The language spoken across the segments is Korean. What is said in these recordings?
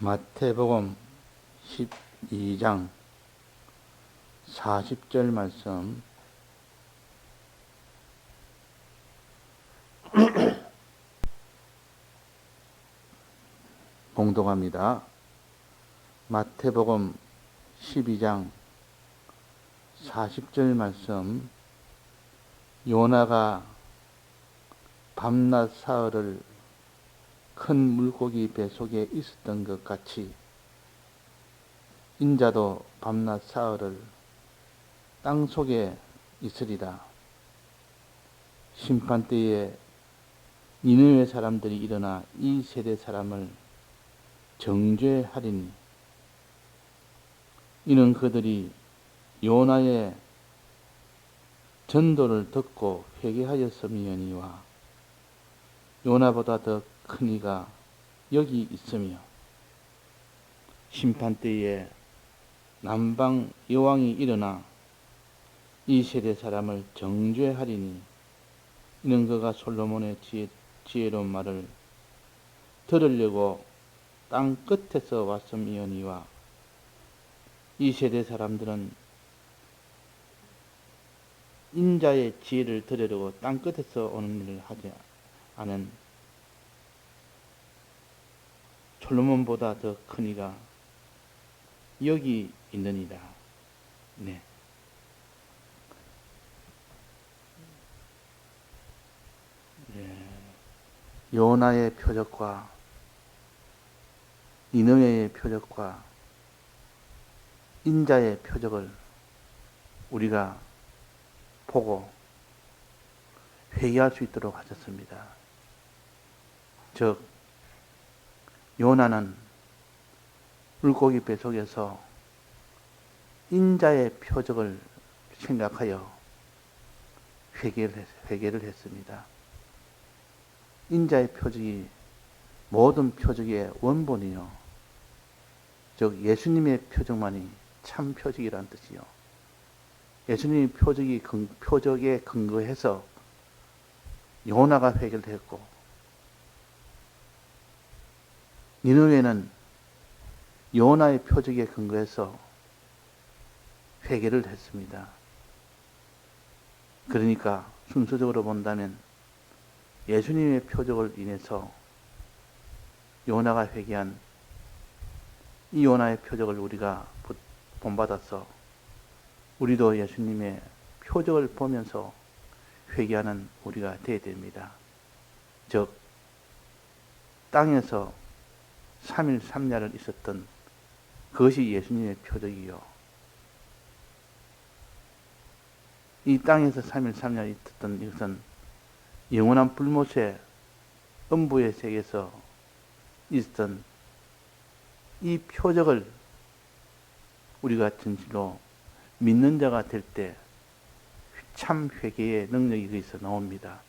마태복음 12장 40절 말씀 봉독합니다. 마태복음 12장 40절 말씀. 요나가 밤낮 사흘을 큰 물고기 배 속에 있었던 것 같이 인자도 밤낮 사흘을 땅 속에 있으리라. 심판 때에 니느웨 사람들이 일어나 이 세대 사람을 정죄하리니 이는 그들이 요나의 전도를 듣고 회개하였음이니와 요나보다 더 큰 이가 여기 있으며 심판 때에 남방 여왕이 일어나 이 세대 사람을 정죄하리니 이는 그가 솔로몬의 지혜로운 말을 들으려고 땅 끝에서 왔음이니와 이 세대 사람들은 인자의 지혜를 들으려고 땅 끝에서 오는 일을 하지 않은 솔로몬보다 더 큰 이가 여기 있느니라. 네. 요나의 표적과 니느웨의 표적과 인자의 표적을 우리가 보고 회개할 수 있도록 하셨습니다. 즉 요나는 물고기 배 속에서 인자의 표적을 생각하여 회개를 했습니다. 인자의 표적이 모든 표적의 원본이요. 즉 예수님의 표적만이 참 표적이라는 뜻이요. 예수님의 표적에 근거해서 요나가 회개를 했고 니느웨는 요나의 표적에 근거해서 회개를 했습니다. 그러니까 순서적으로 본다면 예수님의 표적을 인해서 요나가 회개한 이 요나의 표적을 우리가 본받아서 우리도 예수님의 표적을 보면서 회개하는 우리가 되어야 됩니다. 즉 땅에서 3일 3야를 있었던 그것이 예수님의 표적이요. 이 땅에서 3일 3야 있었던 이것은 영원한 불못의 음부의 세계에서 있었던 이 표적을 우리가 진실로 믿는 자가 될 때 참 회개의 능력이 거기서 나옵니다.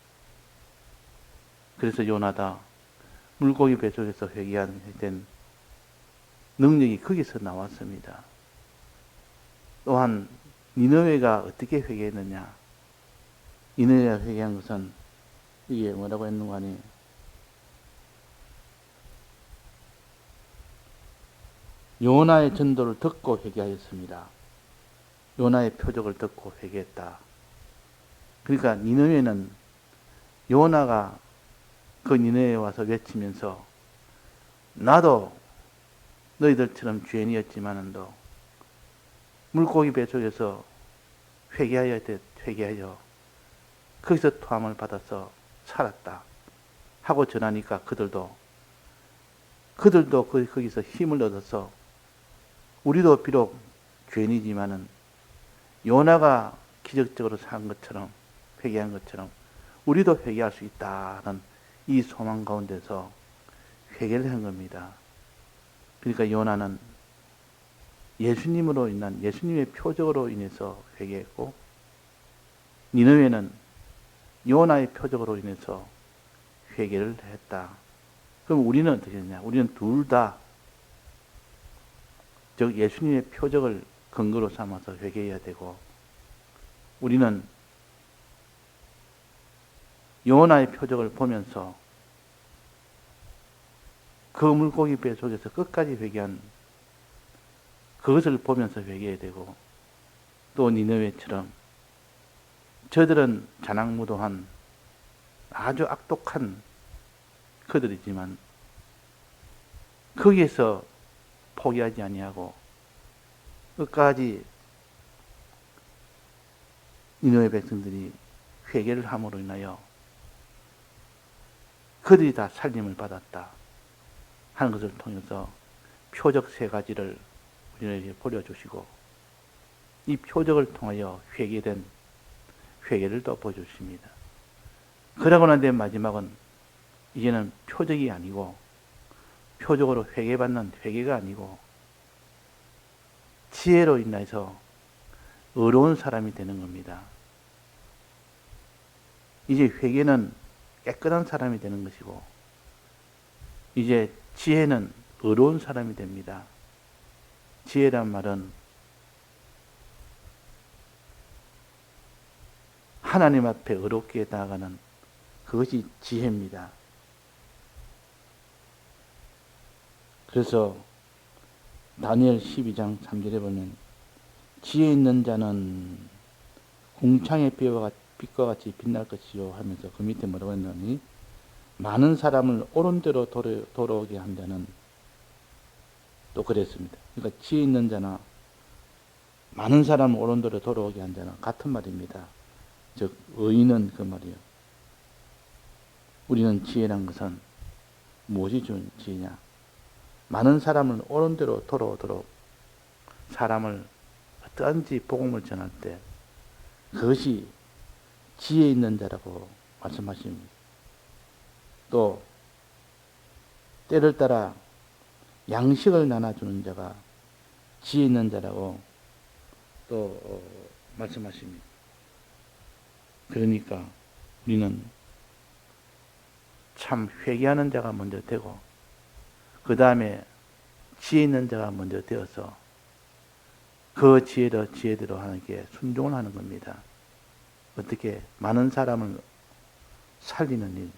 그래서 요나다 물고기 배 속에서 회개한 능력이 거기서 나왔습니다. 또한 니느웨가 어떻게 회개했느냐? 니느웨가 회개한 것은 이게 뭐라고 했는가 하니 요나의 전도를 듣고 회개하였습니다. 요나의 표적을 듣고 회개했다. 그러니까 니느웨는 요나가 그 니느웨에 와서 외치면서 나도 너희들처럼 죄인이었지만도 물고기 배 속에서 회개하여 거기서 토함을 받아서 살았다 하고 전하니까 그들도 거기서 힘을 얻어서 우리도 비록 죄인이지만은 요나가 기적적으로 산 것처럼 회개한 것처럼 우리도 회개할 수 있다는 이 소망 가운데서 회개를 한 겁니다. 그러니까 요나는 예수님으로 인한 예수님의 표적으로 인해서 회개했고 니느웨는 요나의 표적으로 인해서 회개를 했다. 그럼 우리는 어떻게 했냐? 우리는 둘 다 즉 예수님의 표적을 근거로 삼아서 회개해야 되고 우리는 요나의 표적을 보면서 그 물고기 배 속에서 끝까지 회개한 그것을 보면서 회개해야 되고, 또 니느웨처럼 저들은 자랑무도한 아주 악독한 그들이지만 거기에서 포기하지 아니하고 끝까지 니느웨 백성들이 회개를 함으로 인하여 그들이 다 살림을 받았다 하는 것을 통해서 표적 세 가지를 우리에게 보여주시고, 이 표적을 통하여 회개된 회개를 또 보여주십니다. 그러고 난 뒤에 마지막은 이제는 표적이 아니고, 표적으로 회개받는 회개가 아니고 지혜로 인해서 의로운 사람이 되는 겁니다. 이제 회개는 깨끗한 사람이 되는 것이고, 이제 지혜는 의로운 사람이 됩니다. 지혜란 말은 하나님 앞에 의롭게 나아가는 그것이 지혜입니다. 그래서 다니엘 12장 3절에 보면 지혜 있는 자는 궁창의 빛과 같이 빛날 것이요 하면서 그 밑에 뭐라고 했느니, 많은 사람을 옳은 대로 돌아오게 한 자는, 또 그랬습니다. 그러니까 지혜 있는 자나 많은 사람을 옳은 대로 돌아오게 한 자는 같은 말입니다. 즉 의인은 그 말이에요. 우리는 지혜란 것은 무엇이 준 지혜냐? 많은 사람을 옳은 대로 돌아오도록 사람을 어떠한지 복음을 전할 때 그것이 지혜 있는 자라고 말씀하십니다. 또 때를 따라 양식을 나눠주는 자가 지혜 있는 자라고 또 말씀하십니다. 그러니까 우리는 참 회개하는 자가 먼저 되고, 그 다음에 지혜 있는 자가 먼저 되어서 그 지혜대로 하나님께 순종을 하는 겁니다. 어떻게? 많은 사람을 살리는 일,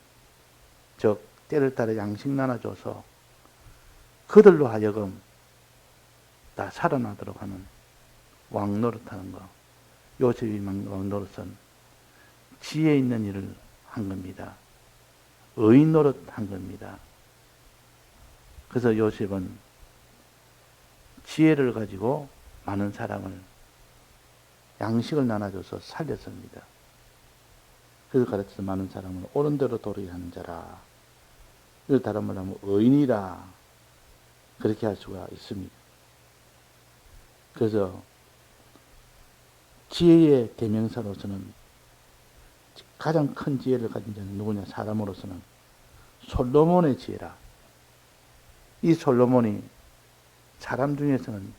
즉 때를 따라 양식 나눠줘서 그들로 하여금 다 살아나도록 하는 왕노릇하는 거. 요셉이 왕노릇은 지혜 있는 일을 한 겁니다. 의인 노릇 한 겁니다. 그래서 요셉은 지혜를 가지고 많은 사람을 양식을 나눠줘서 살렸습니다. 그래서 가르쳐서 많은 사람을 옳은 대로 도르게 하는 자라. 이걸 다른 말로 하면 의인이라. 그렇게 할 수가 있습니다. 그래서 지혜의 대명사로서는 가장 큰 지혜를 가진 자는 누구냐? 사람으로서는 솔로몬의 지혜라. 이 솔로몬이 사람 중에서는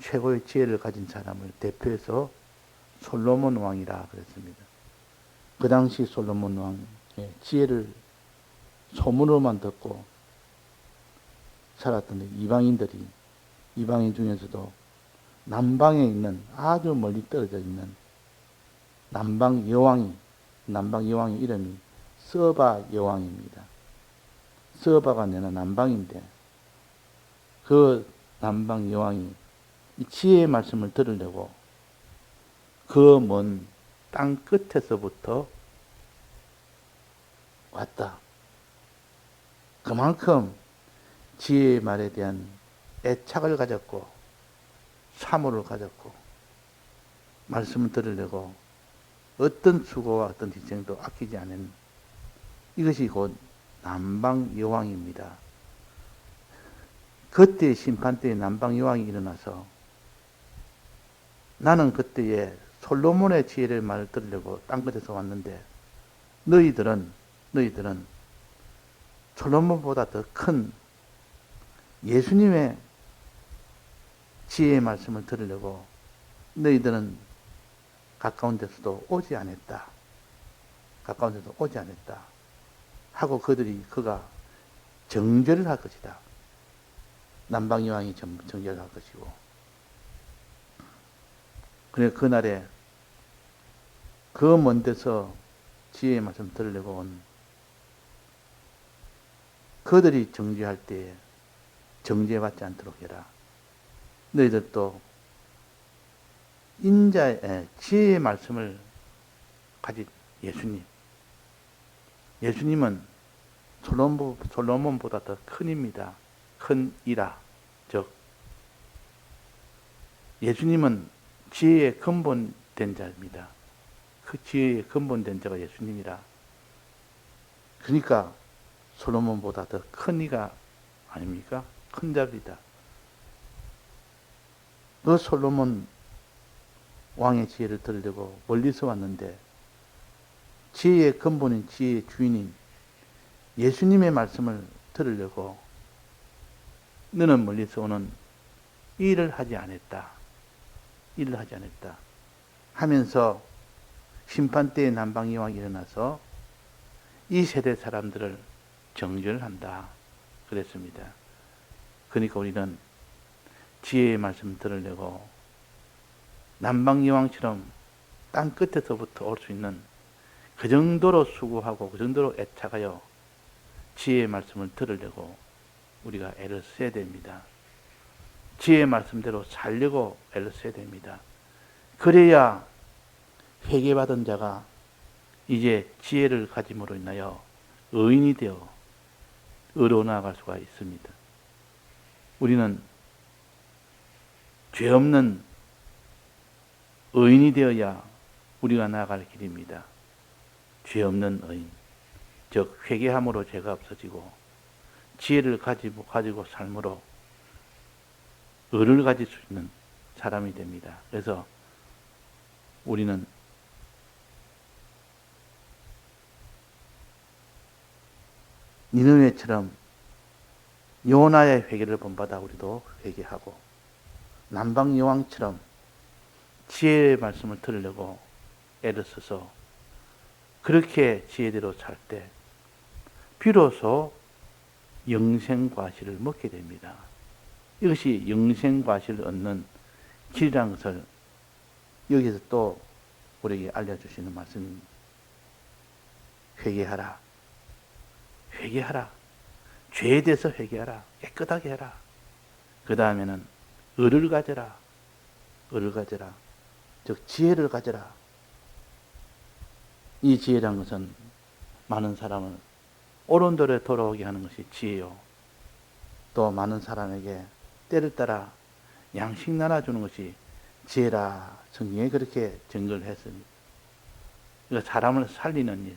최고의 지혜를 가진 사람을 대표해서 솔로몬 왕이라 그랬습니다. 그 당시 솔로몬 왕의 지혜를 소문으로만 듣고 살았던 이방인 중에서도 남방에 있는, 아주 멀리 떨어져 있는 남방 여왕의 이름이 서바 여왕입니다. 서바가 내나 남방인데, 그 남방 여왕이 이 지혜의 말씀을 들으려고 그 먼 땅 끝에서부터 왔다. 그만큼 지혜의 말에 대한 애착을 가졌고 사모를 가졌고 말씀을 들으려고 어떤 수고와 어떤 희생도 아끼지 않은, 이것이 곧 남방 여왕입니다. 그때 심판 때에 남방 여왕이 일어나서 나는 그때에 솔로몬의 지혜를 말을 들으려고 땅끝에서 왔는데 너희들은 솔로몬보다 더 큰 예수님의 지혜의 말씀을 들으려고 너희들은 가까운 데서도 오지 않았다. 하고 그가 정죄를 할 것이다. 남방여왕이 정죄를 할 것이고. 그래 그날에 그 먼 데서 지혜의 말씀 들으려고 온 그들이 정죄할 때에 정죄받지 않도록 해라. 너희들도 인자의 지혜의 말씀을 가진 예수님. 예수님은 솔로몬보다 더 큰입니다. 큰 이라. 즉 예수님은 지혜의 근본된 자입니다. 그 지혜의 근본된 자가 예수님이라. 그러니까 솔로몬보다 더 큰 이가 아닙니까? 큰 자입니다. 그 솔로몬 왕의 지혜를 들으려고 멀리서 왔는데 지혜의 근본인 지혜의 주인인 예수님의 말씀을 들으려고 너는 멀리서 오는 일을 하지 않았다. 일을 하지 않았다. 하면서 심판대의 남방이왕이 일어나서 이 세대 사람들을 정죄한다. 그랬습니다. 그러니까 우리는 지혜의 말씀 들으려고 남방이왕처럼 땅 끝에서부터 올 수 있는 그 정도로 수고하고 그 정도로 애착하여 지혜의 말씀을 들으려고 우리가 애를 써야 됩니다. 지혜의 말씀대로 살려고 애를 써야 됩니다. 그래야 회개받은 자가 이제 지혜를 가짐으로 인하여 의인이 되어 의로 나아갈 수가 있습니다. 우리는 죄 없는 의인이 되어야 우리가 나아갈 길입니다. 죄 없는 의인, 즉 회개함으로 죄가 없어지고 지혜를 가지고 삶으로 의를 가질 수 있는 사람이 됩니다. 그래서 우리는 니느웨처럼 요나의 회개를 본받아 우리도 회개하고 남방 여왕처럼 지혜의 말씀을 들으려고 애를 써서 그렇게 지혜대로 살 때 비로소 영생과실을 먹게 됩니다. 이것이 영생과실을 얻는 길이라는 것을 여기서 또 우리에게 알려주시는 말씀입니다. 회개하라. 회개하라. 죄에 대해서 회개하라. 깨끗하게 해라. 그 다음에는 의를 가져라. 의를 가져라. 즉 지혜를 가져라. 이 지혜란 것은 많은 사람을 옳은 도로 돌아오게 하는 것이 지혜요. 또 많은 사람에게 때를 따라 양식 나눠주는 것이 지혜라. 성경에 그렇게 증거를 했습니다. 그러니까 사람을 살리는 일,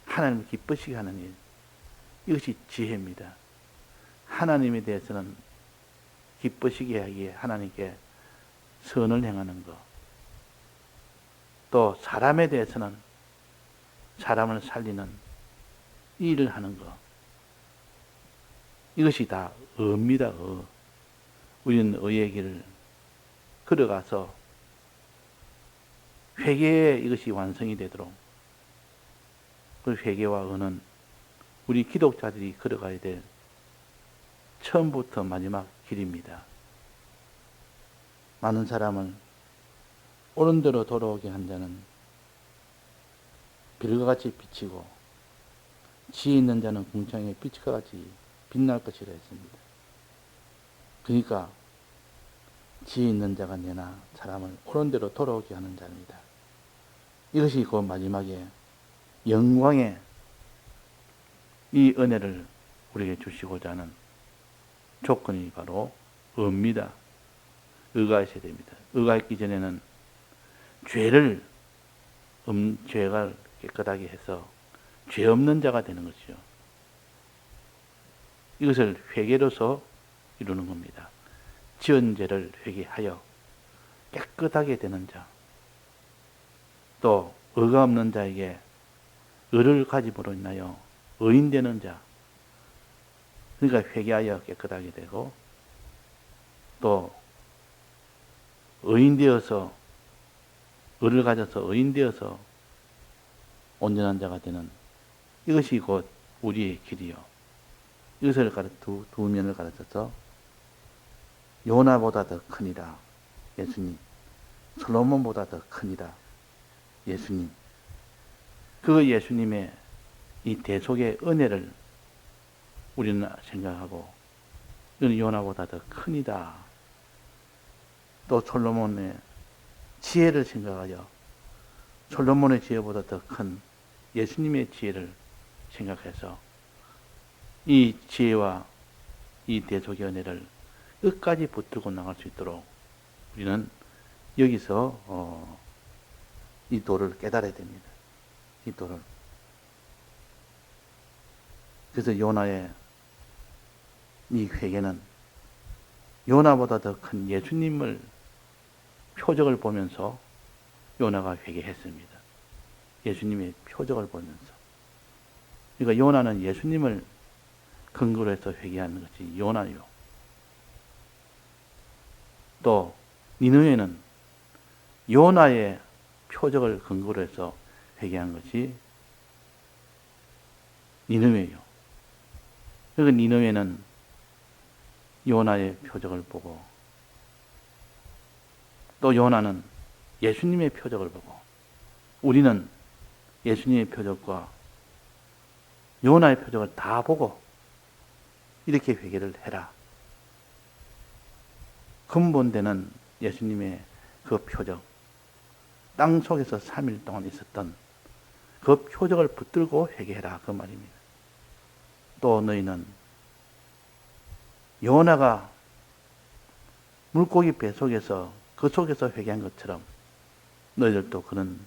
하나님을 기쁘시게 하는 일, 이것이 지혜입니다. 하나님에 대해서는 기쁘시게 하기에 하나님께 선을 행하는 것, 또 사람에 대해서는 사람을 살리는 일을 하는 것, 이것이 다 의입니다. 의. 우리는 의의 길을 걸어가서 회개에 이것이 완성이 되도록, 그 회개와 의는 우리 기독자들이 걸어가야 될 처음부터 마지막 길입니다. 많은 사람을 옳은 대로 돌아오게 한 자는 별과 같이 비치고 지혜 있는 자는 궁창의 빛과 같이 빛날 것이라 했습니다. 그러니까 지혜 있는 자가 내나 사람을 옳은 대로 돌아오게 하는 자입니다. 이것이 그 마지막에 영광의 이 은혜를 우리에게 주시고자 하는 조건이 바로 의입니다. 의가 있어야 됩니다. 의가 있기 전에는 죄가 깨끗하게 해서 죄 없는 자가 되는 것이죠. 이것을 회개로서 이루는 겁니다. 지은 죄를 회개하여 깨끗하게 되는 자, 또 의가 없는 자에게 의를 가짐으로 인하여 의인 되는 자, 그러니까 회개하여 깨끗하게 되고 또 의인 되어서 의를 가져서 의인 되어서 온전한 자가 되는, 이것이 곧 우리의 길이요. 이것을 두 면을 가르쳐서 요나보다 더 크니라 예수님, 솔로몬보다 더 크니라 예수님, 그 예수님의 이 대속의 은혜를 우리는 생각하고 이건 요나보다 더 큰이다. 또 솔로몬의 지혜를 생각하여 솔로몬의 지혜보다 더 큰 예수님의 지혜를 생각해서 이 지혜와 이 대속의 은혜를 끝까지 붙들고 나갈 수 있도록 우리는 여기서 이 도를 깨달아야 됩니다. 이 도를. 그래서 요나의 이 회개는 요나보다 더 큰 예수님을 표적을 보면서 요나가 회개했습니다. 예수님의 표적을 보면서. 그러니까 요나는 예수님을 근거로 해서 회개하는 것이 요나요. 또 니느웨는 요나의 표적을 근거로 해서 회개한 것이 니느웨요. 그러니까 니느웨는 요나의 표적을 보고 또 요나는 예수님의 표적을 보고 우리는 예수님의 표적과 요나의 표적을 다 보고 이렇게 회개를 해라. 근본되는 예수님의 그 표적, 땅 속에서 3일 동안 있었던 그 표적을 붙들고 회개해라. 그 말입니다. 또 너희는 요나가 물고기 배 속에서 그 속에서 회개한 것처럼 너희들도 그런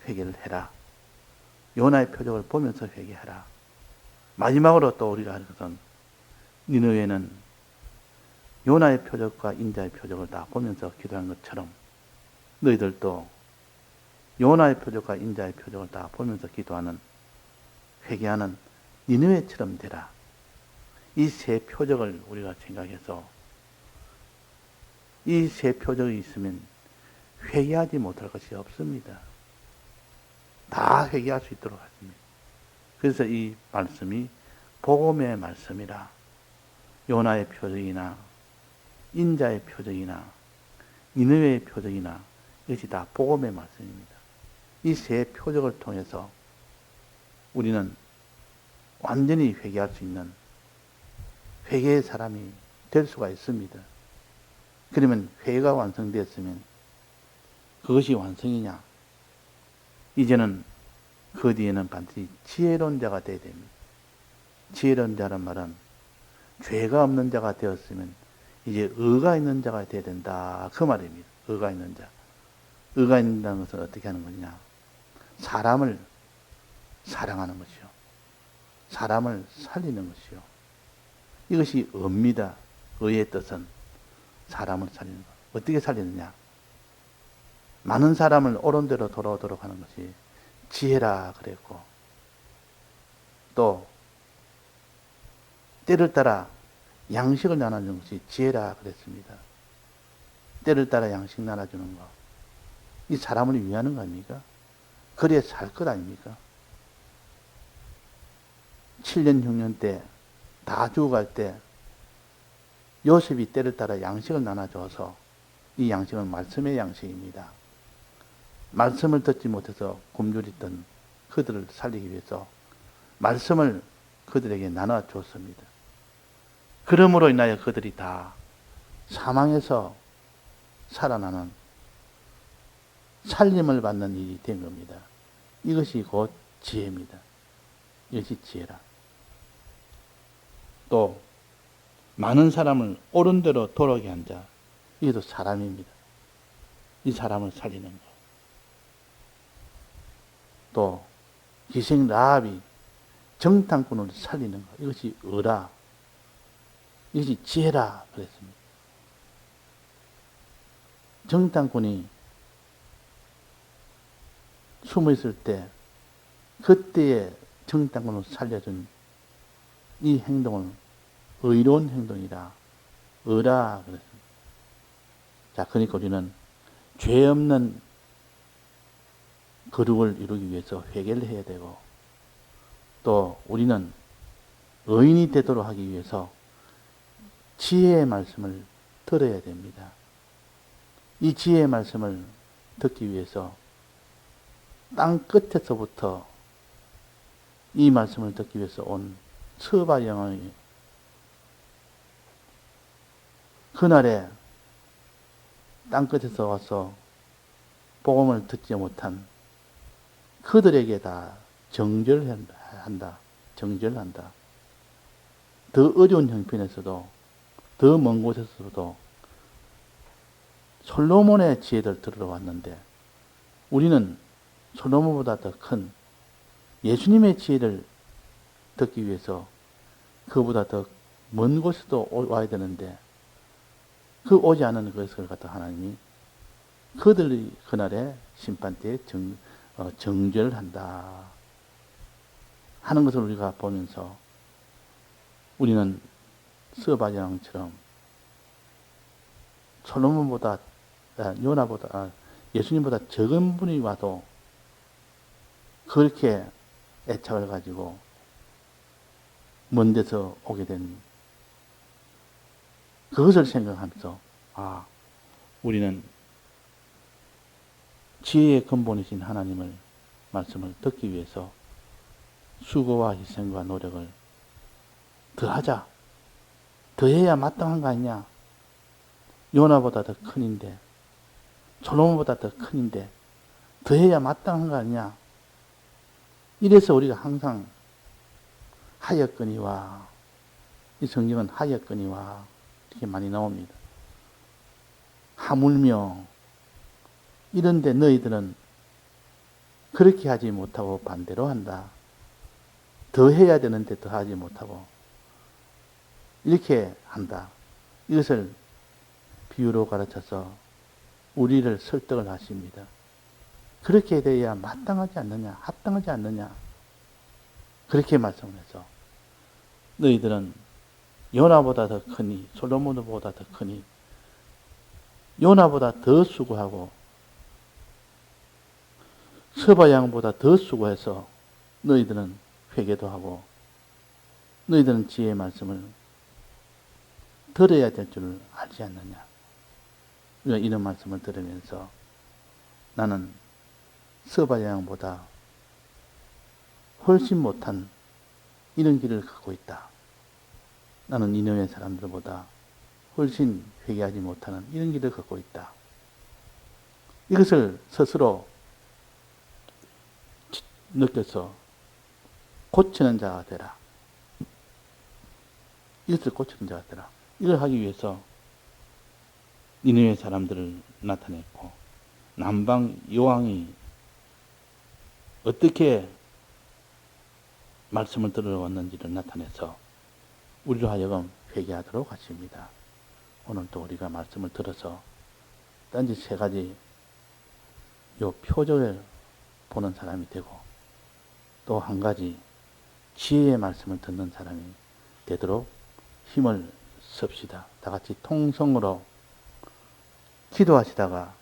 회개를 해라. 요나의 표적을 보면서 회개하라. 마지막으로 또 우리가 하는 것은 니느웨는 요나의 표적과 인자의 표적을 다 보면서 기도한 것처럼 너희들도 요나의 표적과 인자의 표적을 다 보면서 기도하는 회개하는 니느웨처럼 되라. 이 세 표적을 우리가 생각해서 이 세 표적이 있으면 회개하지 못할 것이 없습니다. 다 회개할 수 있도록 하십니다. 그래서 이 말씀이 복음의 말씀이라. 요나의 표적이나 인자의 표적이나 니느웨의 표적이나 이것이 다 복음의 말씀입니다. 이 세 표적을 통해서 우리는 완전히 회개할 수 있는 회개의 사람이 될 수가 있습니다. 그러면 회개가 완성되었으면 그것이 완성이냐? 이제는 그 뒤에는 반드시 지혜로운 자가 되어야 됩니다. 지혜로운 자란 말은 죄가 없는 자가 되었으면 이제 의가 있는 자가 되어야 된다. 그 말입니다. 의가 있는 자. 의가 있는다는 것은 어떻게 하는 거냐? 사람을 사랑하는 것이요. 사람을 살리는 것이요. 이것이 의입니다. 의의 뜻은 사람을 살리는 것. 어떻게 살리느냐? 많은 사람을 옳은 대로 돌아오도록 하는 것이 지혜라 그랬고, 또 때를 따라 양식을 나눠주는 것이 지혜라 그랬습니다. 때를 따라 양식 나눠주는 것. 이 사람을 위하는 거 아닙니까? 그래야 살 것 아닙니까? 7년 흉년 때 다 죽어갈 때 요셉이 때를 따라 양식을 나눠줘서 이 양식은 말씀의 양식입니다. 말씀을 듣지 못해서 굶주렸던 그들을 살리기 위해서 말씀을 그들에게 나눠줬습니다. 그러므로 인하여 그들이 다 사망에서 살아나는 살림을 받는 일이 된 겁니다. 이것이 곧 지혜입니다. 이것이 지혜라. 또 많은 사람을 옳은 대로 돌아오게 한 자, 이것도 사람입니다. 이 사람을 살리는 것. 또 기생 라합이 정탐꾼을 살리는 것, 이것이 의라. 이것이 지혜라 그랬습니다. 정탐꾼이 숨어 있을 때 그때에 정탐꾼을 살려준 이 행동을 의로운 행동이라, 의라 그랬습니다. 자, 그러니까 우리는 죄 없는 거룩을 이루기 위해서 회개를 해야 되고, 또 우리는 의인이 되도록 하기 위해서 지혜의 말씀을 들어야 됩니다. 이 지혜의 말씀을 듣기 위해서 땅 끝에서부터 이 말씀을 듣기 위해서 온 서바영의 그날에 땅끝에서 와서 복음을 듣지 못한 그들에게 다 정절한다. 정절한다. 더 어려운 형편에서도, 더 먼 곳에서도 솔로몬의 지혜를 들어왔는데 우리는 솔로몬보다 더 큰 예수님의 지혜를 듣기 위해서 그보다 더 먼 곳에도 와야 되는데 그 오지 않은 것을 갖다 하나님이 그들이 그날의 심판대에 정죄를 한다 하는 것을 우리가 보면서 우리는 스바장처럼 솔로몬보다 요나보다 예수님보다 적은 분이 와도 그렇게 애착을 가지고 먼 데서 오게 된 그것을 생각하면서 우리는 지혜의 근본이신 하나님을 말씀을 듣기 위해서 수고와 희생과 노력을 더하자. 더해야 마땅한 거 아니냐. 요나보다 더 큰인데 솔로몬보다 더 큰인데 더해야 마땅한 거 아니냐. 이래서 우리가 항상 하였거니와 이 성경은 하였거니와 이렇게 많이 나옵니다. 하물며 이런데 너희들은 그렇게 하지 못하고 반대로 한다. 더 해야 되는데 더 하지 못하고 이렇게 한다. 이것을 비유로 가르쳐서 우리를 설득을 하십니다. 그렇게 돼야 마땅하지 않느냐, 합당하지 않느냐. 그렇게 말씀해서 너희들은 요나보다 더 크니, 솔로몬보다 더 크니, 요나보다 더 수고하고 스바양보다 더 수고해서 너희들은 회개도 하고 너희들은 지혜의 말씀을 들어야 될 줄 알지 않느냐. 우리가 이런 말씀을 들으면서 나는 스바양보다 훨씬 못한 이런 길을 걷고 있다. 나는 니느웨 사람들보다 훨씬 회개하지 못하는 이런 길을 걷고 있다. 이것을 스스로 느껴서 고치는 자가 되라. 이것을 고치는 자가 되라. 이걸 하기 위해서 니느웨 사람들을 나타냈고 남방 여왕이 어떻게 말씀을 들어왔는지를 나타내서 우리로 하여금 회개하도록 하십니다. 오늘 또 우리가 말씀을 들어서 딴지 세 가지 요 표적을 보는 사람이 되고 또 한 가지 지혜의 말씀을 듣는 사람이 되도록 힘을 씁시다. 다 같이 통성으로 기도하시다가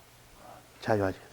자유하시겠습니다.